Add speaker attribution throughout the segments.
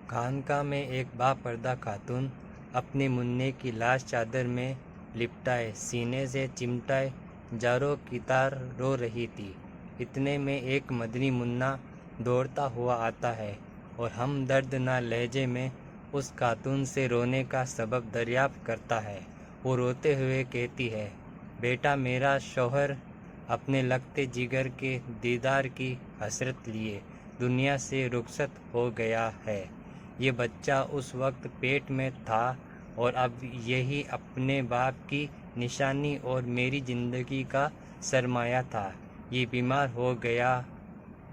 Speaker 1: خانقاہ میں ایک باپردہ خاتون اپنے منع کی لاش چادر میں لپٹائے سینے سے چمٹائے جاروں کی طرح رو رہی تھی۔ اتنے میں ایک مدنی منا دوڑتا ہوا آتا ہے اور ہم دردناک لہجے میں اس خاتون سے رونے کا سبب دریافت کرتا ہے۔ وہ روتے ہوئے کہتی ہے، بیٹا، میرا شوہر اپنے لگتے جگر کے دیدار کی حسرت لیے دنیا سے رخصت ہو گیا ہے۔ یہ بچہ اس وقت پیٹ میں تھا اور اب یہی اپنے باپ کی نشانی اور میری زندگی کا سرمایہ تھا۔ یہ بیمار ہو گیا،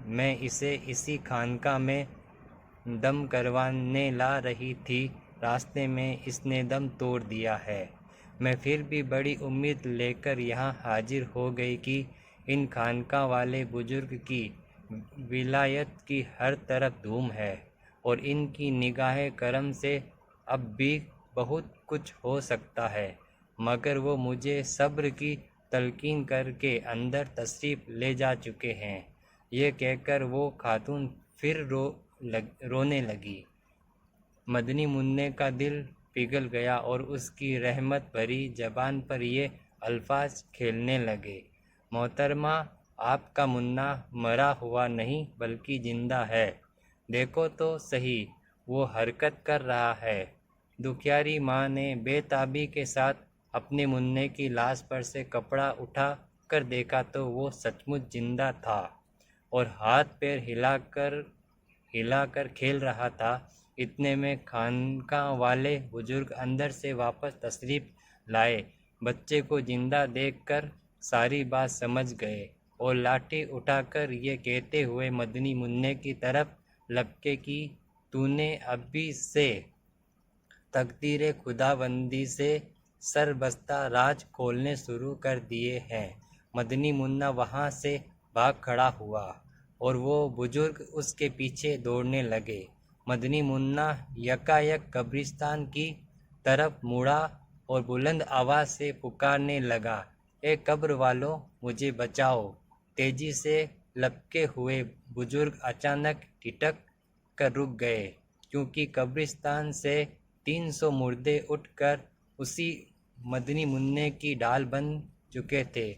Speaker 1: میں اسے اسی خانقاہ میں دم کروانے لا رہی تھی، راستے میں اس نے دم توڑ دیا ہے۔ میں پھر بھی بڑی امید لے کر یہاں حاضر ہو گئی کہ ان خانقاہ والے بزرگ کی ولایت کی ہر طرف دھوم ہے اور ان کی نگاہ کرم سے اب بھی بہت کچھ ہو سکتا ہے، مگر وہ مجھے صبر کی تلقین کر کے اندر تشریف لے جا چکے ہیں۔ یہ کہہ کر وہ خاتون پھر رونے لگی۔ مدنی منع کا دل پگھل گیا اور اس کی رحمت بھری زبان پر یہ الفاظ کھیلنے لگے، محترمہ، آپ کا منا مرا ہوا نہیں بلکہ زندہ ہے، دیکھو تو صحیح، وہ حرکت کر رہا ہے۔ دکھیاری ماں نے بے تابی کے ساتھ اپنے منع کی لاش پر سے کپڑا اٹھا کر دیکھا تو وہ سچ مچ زندہ تھا اور ہاتھ پیر ہلا کر کھیل رہا تھا۔ اتنے میں خانقاہ والے بزرگ اندر سے واپس تشریف لائے، بچے کو زندہ دیکھ کر ساری بات سمجھ گئے اور لاٹھی اٹھا کر یہ کہتے ہوئے مدنی منع کی طرف لپکے کہ تو نے ابھی سے تقدیر خداوندی سے سربستہ راز کھولنے شروع کر دیے ہیں۔ مدنی منا وہاں سے بھاگ کھڑا ہوا اور وہ بزرگ اس کے پیچھے دوڑنے لگے۔ مدنی منا یکایک قبرستان کی طرف مڑا اور بلند آواز سے پکارنے لگا، اے قبر والوں، مجھے بچاؤ! تیزی سے لپکے ہوئے بزرگ اچانک ٹھٹک کر رک گئے، کیونکہ قبرستان سے 300 مردے اٹھ کر اسی مدنی منع کی ڈھال بن چکے تھے۔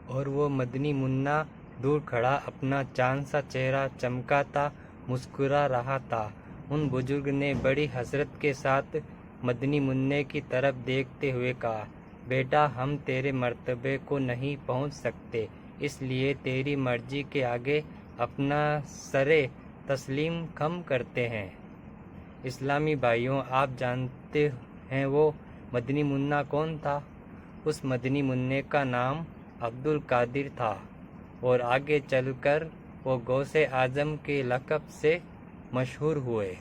Speaker 1: اور وہ مدنی منا دور کھڑا اپنا چاند سا چہرہ چمکاتا مسکرا رہا تھا۔ ان بزرگ نے بڑی حسرت کے ساتھ مدنی منع کی طرف دیکھتے ہوئے کہا، بیٹا، ہم تیرے مرتبے کو نہیں پہنچ سکتے، اس لیے تیری مرضی کے آگے اپنا سر تسلیم خم کرتے ہیں۔ اسلامی بھائیوں، آپ جانتے ہیں وہ مدنی منا کون تھا؟ اس مدنی منع کا نام عبدالقادر تھا اور آگے چل کر وہ غوث اعظم کے لقب سے مشہور ہوئے۔